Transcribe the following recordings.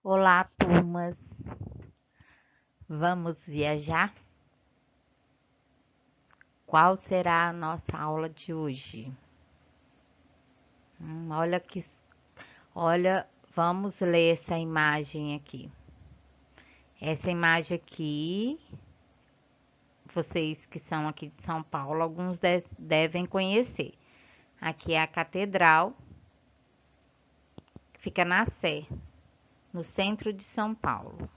Olá, turmas. Vamos viajar? Qual será a nossa aula de hoje? Olha que, olha, vamos ler essa imagem aqui. Essa imagem aqui, vocês que são aqui de São Paulo, alguns devem conhecer. Aqui é a catedral, que fica na Sé, no centro de São Paulo.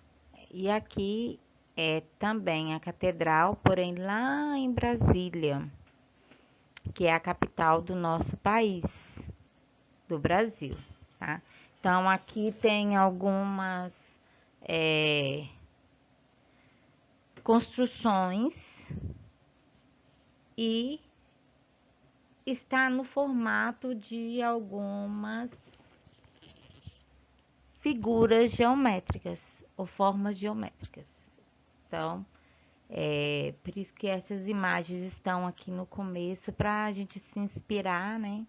E aqui é também a catedral, porém lá em Brasília, que é a capital do nosso país, do Brasil, tá? Então, aqui tem algumas é, construções e está no formato de algumas figuras geométricas ou formas geométricas. Então, por isso que essas imagens estão aqui no começo para a gente se inspirar, né?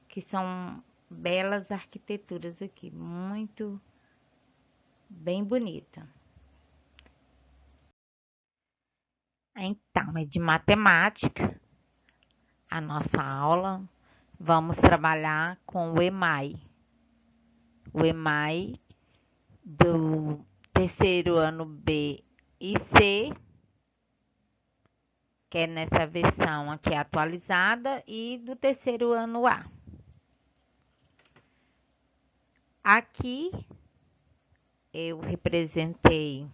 Que são belas arquiteturas aqui, muito bem bonita. Então, é de matemática a nossa aula. Vamos trabalhar com o EMAI. O EMAI do terceiro ano B e C, que é nessa versão aqui atualizada, e do terceiro ano A. Aqui eu representei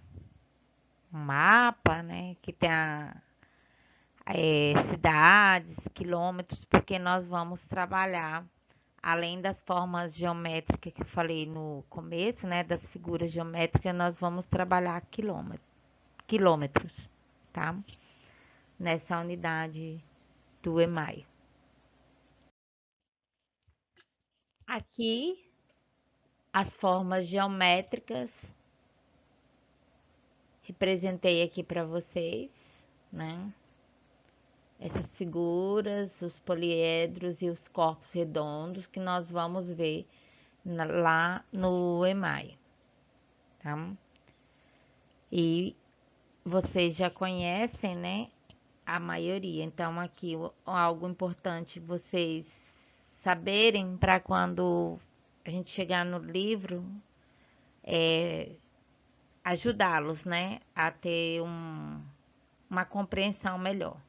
um mapa, né, que tem cidades, quilômetros, porque nós vamos trabalhar, além das formas geométricas que eu falei no começo, né, das figuras geométricas, nós vamos trabalhar quilômetros, tá? Nessa unidade do EMAI. Aqui, as formas geométricas, representei aqui para vocês, né? Essas figuras, os poliedros e os corpos redondos que nós vamos ver lá no EMAI, tá? E vocês já conhecem, né? A maioria. Então, aqui algo importante vocês saberem para quando a gente chegar no livro, ajudá-los, né? A ter uma compreensão melhor.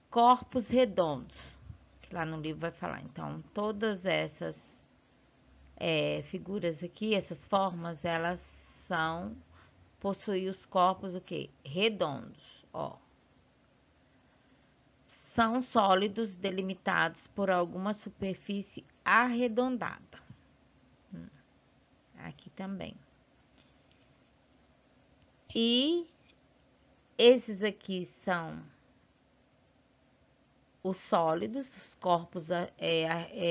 Corpos redondos, que lá no livro vai falar. Então, todas essas figuras aqui, essas formas, elas são possuem os corpos o quê? Redondos, ó. São sólidos delimitados por alguma superfície arredondada. Aqui também. E esses aqui são os sólidos, os corpos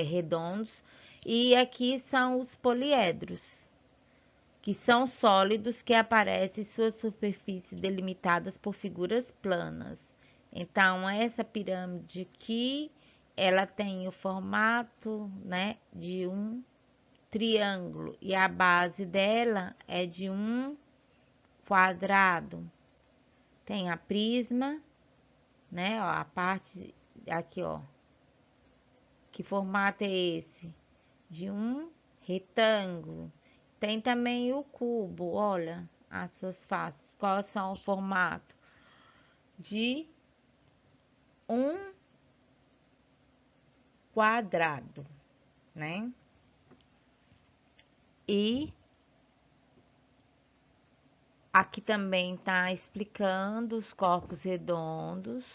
redondos, e aqui são os poliedros, que são sólidos que aparecem em suas superfícies delimitadas por figuras planas. Então, essa pirâmide aqui, ela tem o formato, né, de um triângulo e a base dela é de um quadrado. Tem a prisma, né, ó, a parte aqui, ó. Que formato é esse? De um retângulo. Tem também o cubo, olha as suas faces. Quais são o formato? De um quadrado, né? E aqui também tá explicando os corpos redondos.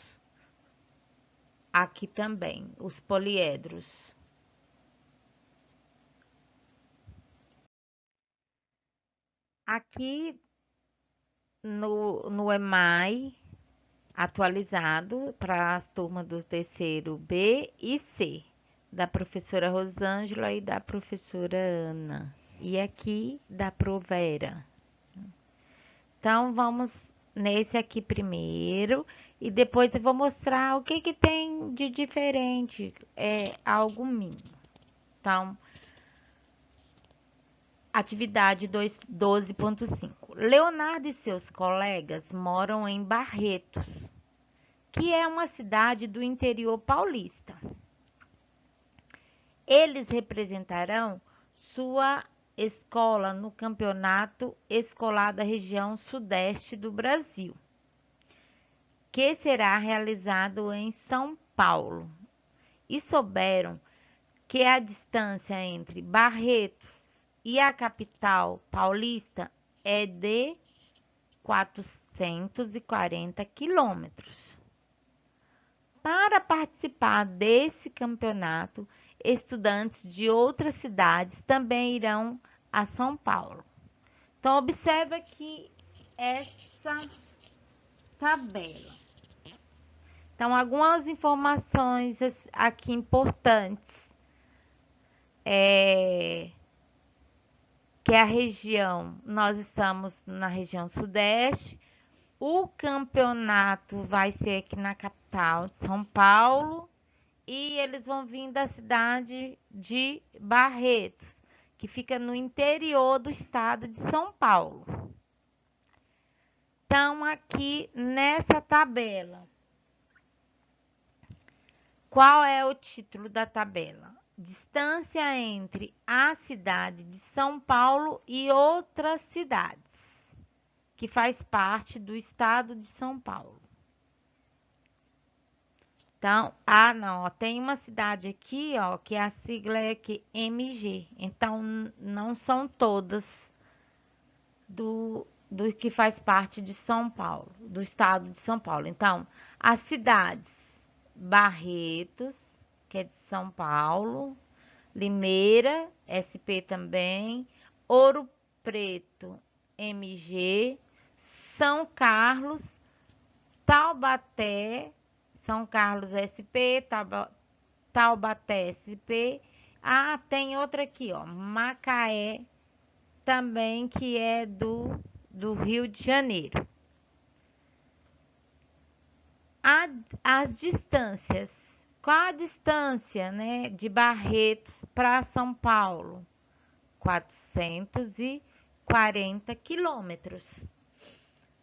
Aqui também, os poliedros. Aqui no EMAI atualizado para as turmas do terceiro B e C, da professora Rosângela e da professora Ana. E aqui da Provera. Então, vamos nesse aqui primeiro e depois eu vou mostrar o que que tem de diferente, algo mínimo. Então, Atividade 12.5. Leonardo e seus colegas moram em Barretos, que é uma cidade do interior paulista. Eles representarão sua escola no campeonato escolar da região sudeste do Brasil, que será realizado em São Paulo. E souberam que a distância entre Barretos e a capital paulista é de 440 quilômetros. Para participar desse campeonato, estudantes de outras cidades também irão a São Paulo. Então, observa aqui essa tabela. Então, algumas informações aqui importantes. Que a região, nós estamos na região sudeste, o campeonato vai ser aqui na capital de São Paulo e eles vão vir da cidade de Barretos, que fica no interior do estado de São Paulo. Então, aqui nessa tabela, qual é o título da tabela? Distância entre a cidade de São Paulo e outras cidades, que faz parte do estado de São Paulo. Então, não, tem uma cidade aqui, ó, que a sigla é aqui, MG. Então, não são todas do que faz parte de São Paulo, do estado de São Paulo. Então, as cidades Barretos, que é de São Paulo, Limeira, SP também, Ouro Preto, MG, São Carlos, Taubaté, São Carlos SP, Taubaté SP. Tem outra aqui, ó, Macaé, também, que é do Rio de Janeiro. As distâncias. Qual a distância, né, de Barretos para São Paulo? 440 quilômetros.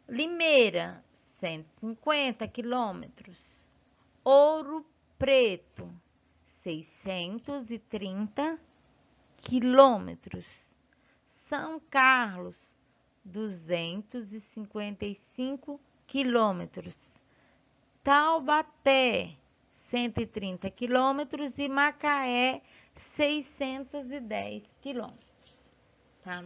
Limeira, 150 quilômetros. Ouro Preto, 630 quilômetros. São Carlos, 255 quilômetros. Taubaté, 130 quilômetros e Macaé, 610 quilômetros. Tá?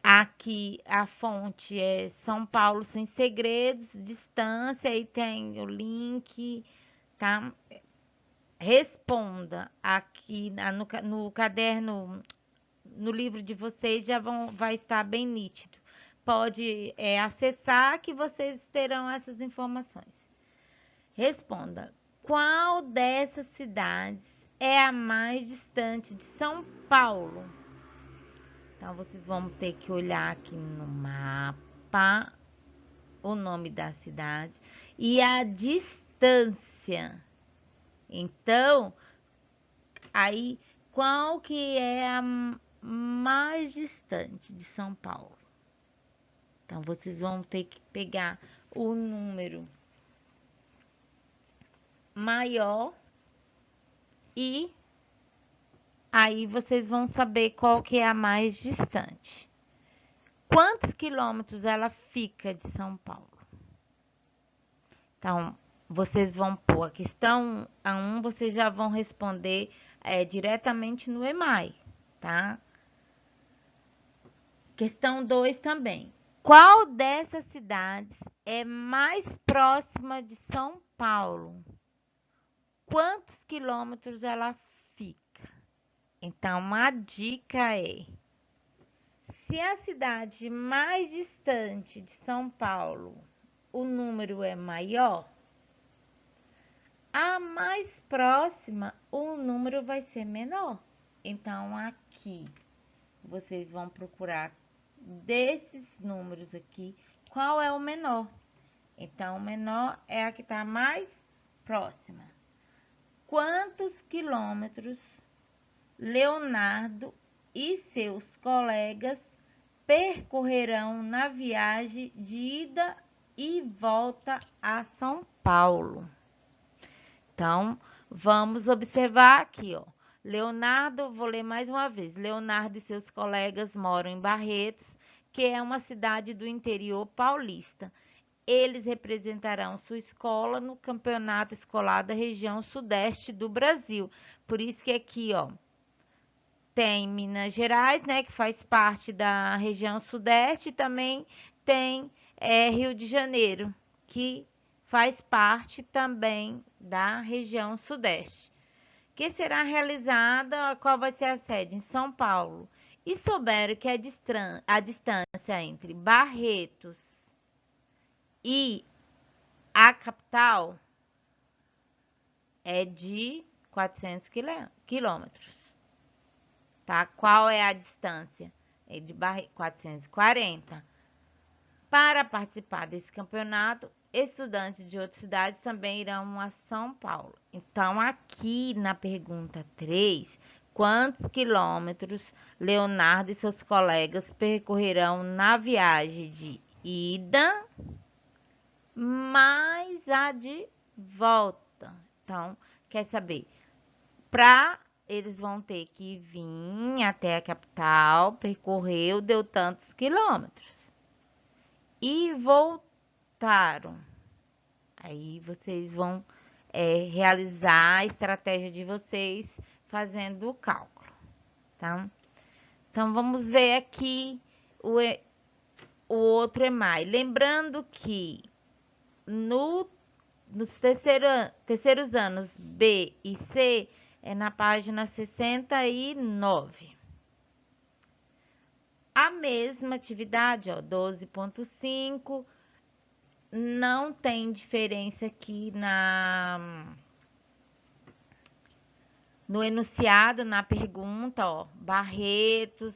Aqui a fonte é São Paulo Sem Segredos, distância, aí tem o link, tá? Responda aqui no caderno, no livro de vocês vai estar bem nítido. Pode acessar que vocês terão essas informações. Responda. Qual dessas cidades é a mais distante de São Paulo? Então, vocês vão ter que olhar aqui no mapa o nome da cidade e a distância. Então, aí, qual que é a mais distante de São Paulo? Então, vocês vão ter que pegar o número maior e aí vocês vão saber qual que é a mais distante. Quantos quilômetros ela fica de São Paulo? Então, vocês vão pôr a questão a 1, vocês já vão responder diretamente no EMAI, tá? Questão 2 também. Qual dessas cidades é mais próxima de São Paulo? Quantos quilômetros ela fica? Então, a dica é: se a cidade mais distante de São Paulo, o número é maior, a mais próxima, o número vai ser menor. Então, aqui, vocês vão procurar desses números aqui, qual é o menor. Então, o menor é a que está mais próxima. Quantos quilômetros Leonardo e seus colegas percorrerão na viagem de ida e volta a São Paulo. Então, vamos observar aqui, ó. Leonardo, vou ler mais uma vez. Leonardo e seus colegas moram em Barretos, que é uma cidade do interior paulista. Eles representarão sua escola no campeonato escolar da região sudeste do Brasil. Por isso que aqui, ó, tem Minas Gerais, né, que faz parte da região sudeste, e também tem Rio de Janeiro, que faz parte também da região sudeste, que será realizada, qual vai ser a sede? Em São Paulo. E souberam que a distância entre Barretos e a capital é de 400 quilômetros. Tá? Qual é a distância? É de 440. Para participar desse campeonato, estudantes de outras cidades também irão a São Paulo. Então, aqui na pergunta 3, quantos quilômetros Leonardo e seus colegas percorrerão na viagem de ida mais a de volta? Então, quer saber? Eles vão ter que vir até a capital, percorreu, deu tantos quilômetros. E voltaram. Aí vocês vão realizar a estratégia de vocês fazendo o cálculo, tá? Então, vamos ver aqui o outro EMAI. Lembrando que nos terceiros anos B e C, é na página 69. A mesma atividade, ó, 12.5, não tem diferença aqui no enunciado, na pergunta, ó, Barretos,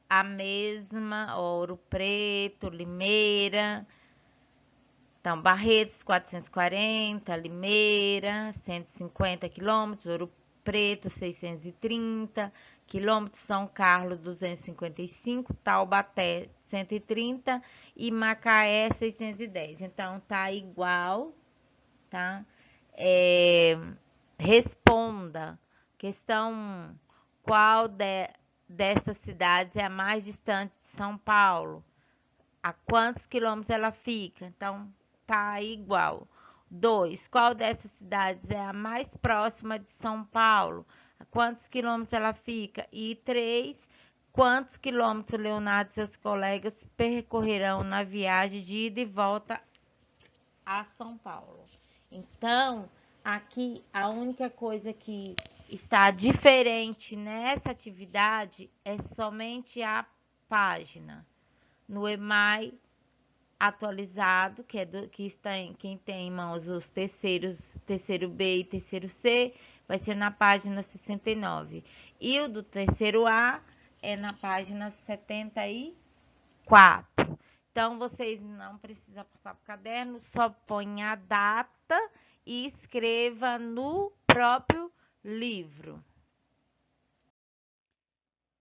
a mesma, Ouro Preto, Limeira. Então, Barretos, 440, Limeira, 150 quilômetros, Ouro Preto, 630 quilômetros, São Carlos, 255, Taubaté, 130 e Macaé, 610. Então, tá igual, tá? Responda. Questão: qual dessas cidades é a mais distante de São Paulo? A quantos quilômetros ela fica? Então, tá igual. 2. Qual dessas cidades é a mais próxima de São Paulo? A quantos quilômetros ela fica? E 3. Quantos quilômetros Leonardo e seus colegas percorrerão na viagem de ida e volta a São Paulo? Então, aqui a única coisa que está diferente nessa atividade é somente a página. No EMAI atualizado, que está quem tem em mãos os terceiro B e terceiro C, vai ser na página 69. E o do terceiro A é na página 74. Então, vocês não precisam passar para o caderno, só põe a data e escreva no próprio livro.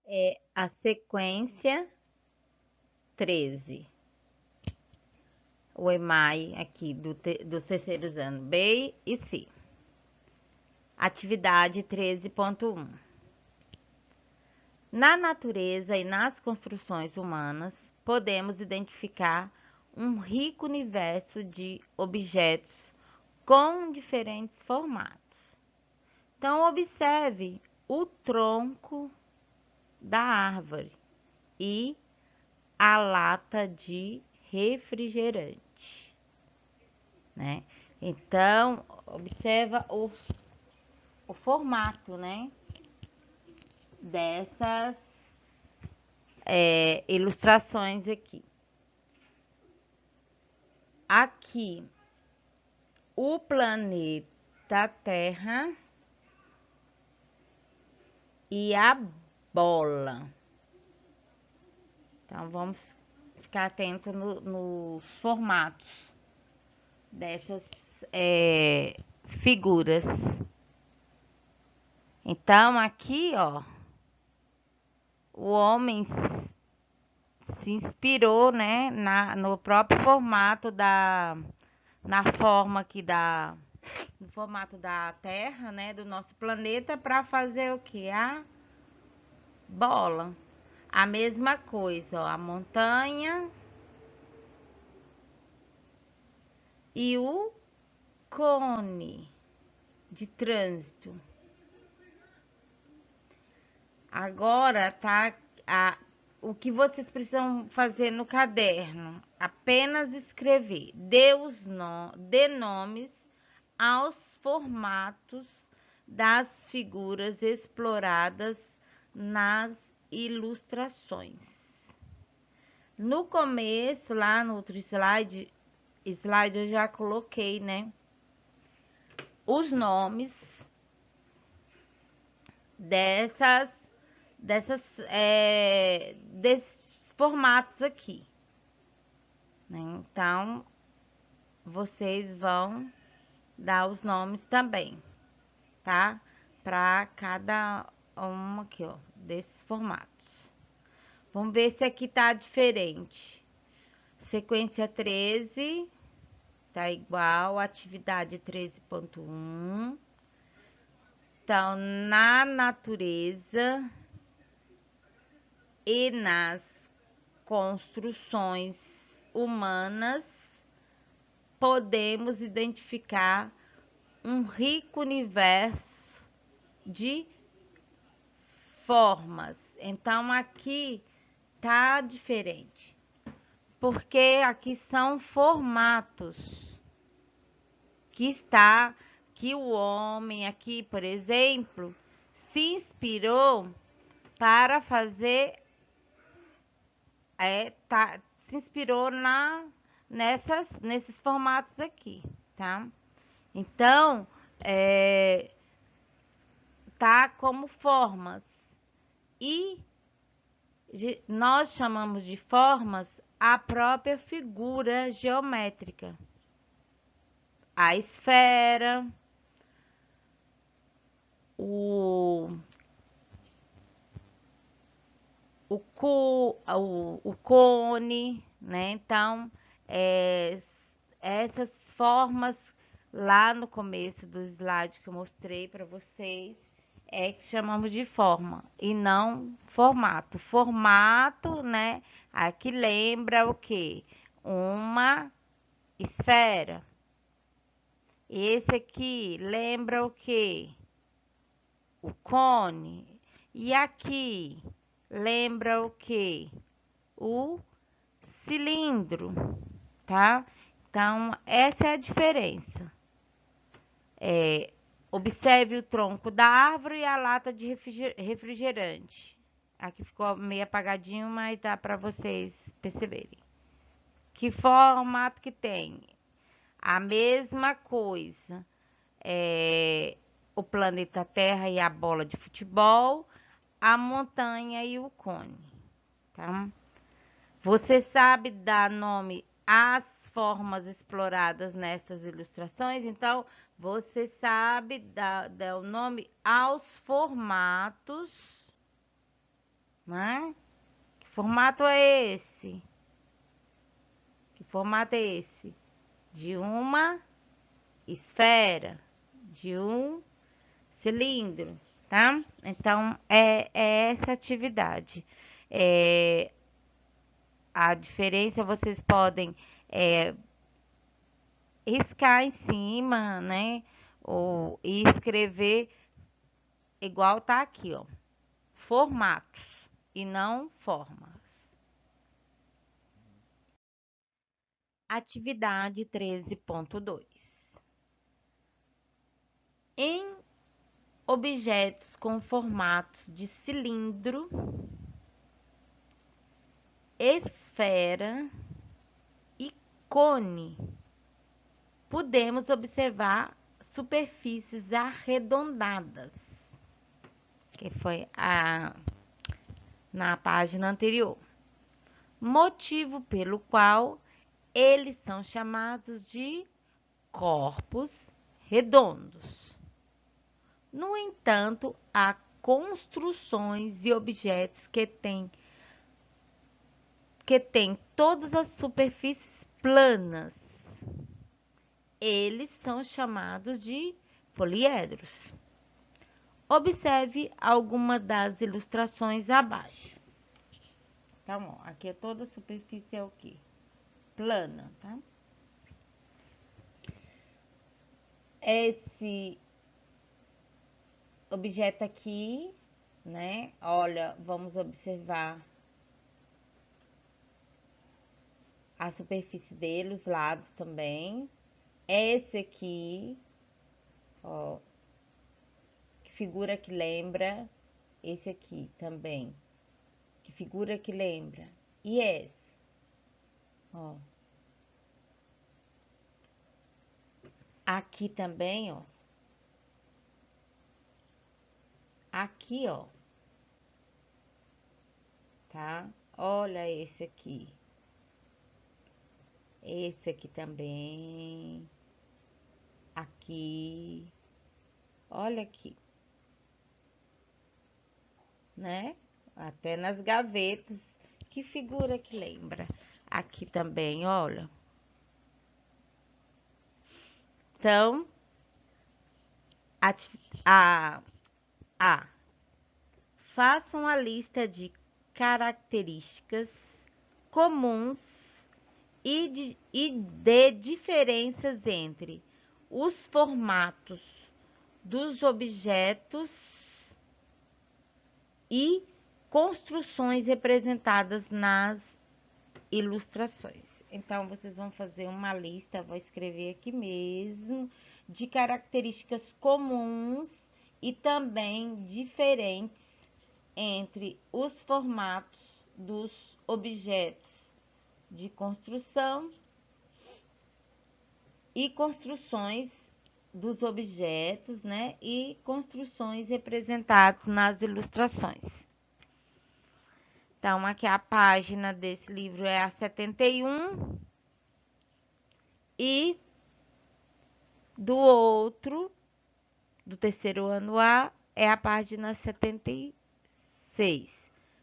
É a sequência 13. O EMAI aqui dos terceiros anos B e C. Atividade 13.1. Na natureza e nas construções humanas, podemos identificar um rico universo de objetos com diferentes formatos. Então, observe o tronco da árvore e a lata de refrigerante, né? Então, observa o formato, né, dessas ilustrações aqui. Aqui, o planeta Terra e a bola. Então, vamos ficar atento nos formatos dessas figuras. Então, aqui, ó, o homem se inspirou, né, no próprio formato na forma aqui no formato da Terra, né, do nosso planeta, para fazer o que? A bola. A mesma coisa, ó, a montanha e o cone de trânsito. Agora tá o que vocês precisam fazer no caderno? Apenas escrever. Dê nomes aos formatos das figuras exploradas nas ilustrações. No começo, lá no outro slide eu já coloquei, né, os nomes dessas desses formatos aqui, né? Então, vocês vão dar os nomes também, tá? Para cada um aqui, ó, desses formatos. Vamos ver se aqui tá diferente. Sequência 13 tá igual, atividade 13.1. Então, na natureza e nas construções humanas, podemos identificar um rico universo de formas. Então, aqui tá diferente, porque aqui são formatos que o homem aqui, por exemplo, se inspirou para fazer, se inspirou nesses formatos aqui, tá? Então, tá como formas. E nós chamamos de formas a própria figura geométrica. A esfera, o, o cone, né? Então, essas formas lá no começo do slide que eu mostrei para vocês que chamamos de forma e não formato. Formato, né? Aqui lembra o quê? Uma esfera. Esse aqui lembra o quê? O cone. E aqui lembra o quê? O cilindro, tá? Então, essa é a diferença. Observe o tronco da árvore e a lata de refrigerante. Aqui ficou meio apagadinho, mas dá para vocês perceberem. Que formato que tem? A mesma coisa. O planeta Terra e a bola de futebol, a montanha e o cone, tá? Você sabe dar nome às formas exploradas nessas ilustrações? Então, você sabe dar o nome aos formatos, né? Que formato é esse? Que formato é esse? De uma esfera, de um cilindro, tá? Então, é essa atividade. A diferença vocês podem riscar em cima, né? E escrever igual tá aqui, ó. Formatos e não formas. Atividade 13.2. Em objetos com formatos de cilindro, esfera e cone, podemos observar superfícies arredondadas, que foi na página anterior, motivo pelo qual eles são chamados de corpos redondos. No entanto, a construções e objetos que têm todas as superfícies planas. Eles são chamados de poliedros. Observe alguma das ilustrações abaixo. Então, ó, aqui é toda a superfície é o quê? Plana, tá? Esse objeto aqui, né? Olha, vamos observar a superfície dele, os lados também. Esse aqui, ó, que figura que lembra. Esse aqui também, que figura que lembra. E esse, ó. Aqui também, ó. Aqui, ó. Tá? Olha esse aqui. Esse aqui também. Aqui. Olha aqui. Né? Até nas gavetas. Que figura que lembra? Aqui também, olha. Então, a façam a lista de características comuns e de diferenças entre os formatos dos objetos e construções representadas nas ilustrações. Então, vocês vão fazer uma lista, vou escrever aqui mesmo, de características comuns e também diferentes entre os formatos dos objetos de construção e construções dos objetos, né? E construções representadas nas ilustrações. Então, aqui a página desse livro é a 71 e do outro, do terceiro ano A, é a página 76.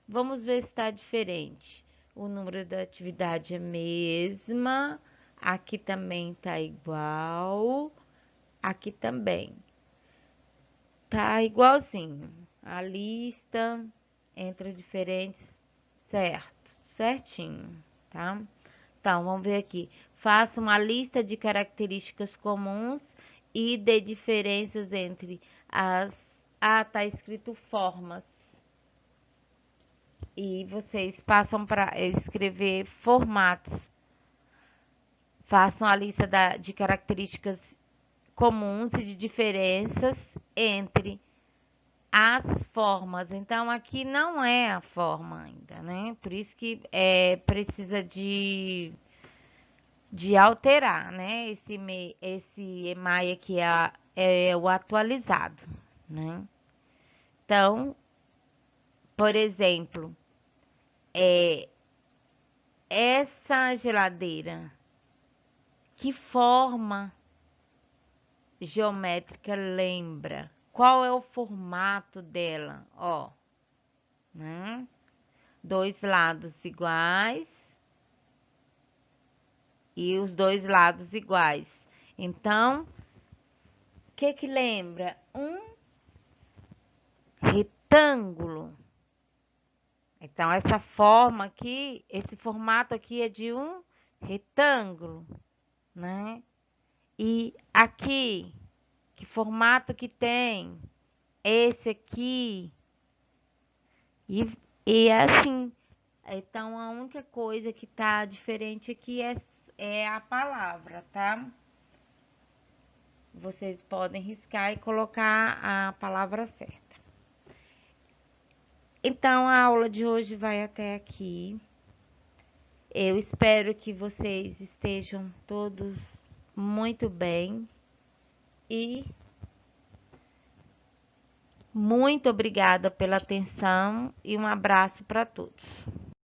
Vamos ver se está diferente. O número da atividade é a mesma. Aqui também tá igual. Aqui também. Tá igualzinho. A lista entre as diferentes, certo? Certinho, tá? Então, vamos ver aqui. Faça uma lista de características comuns e de diferenças entre as... Ah, tá escrito formas. E vocês passam para escrever formatos. Façam a lista de características comuns e de diferenças entre as formas. Então, aqui não é a forma ainda, né? Por isso que precisa de alterar, né? Esse EMAI aqui é o atualizado, né? Então, por exemplo, essa geladeira, que forma geométrica lembra? Qual é o formato dela? Ó, né? Dois lados iguais e os dois lados iguais. Então, o que lembra? Um retângulo. Então, essa forma aqui, esse formato aqui é de um retângulo, né? E aqui, que formato que tem? Esse aqui. E é assim. Então, a única coisa que tá diferente aqui é a palavra, tá? Vocês podem riscar e colocar a palavra certa. Então, a aula de hoje vai até aqui. Eu espero que vocês estejam todos muito bem e muito obrigada pela atenção e um abraço para todos.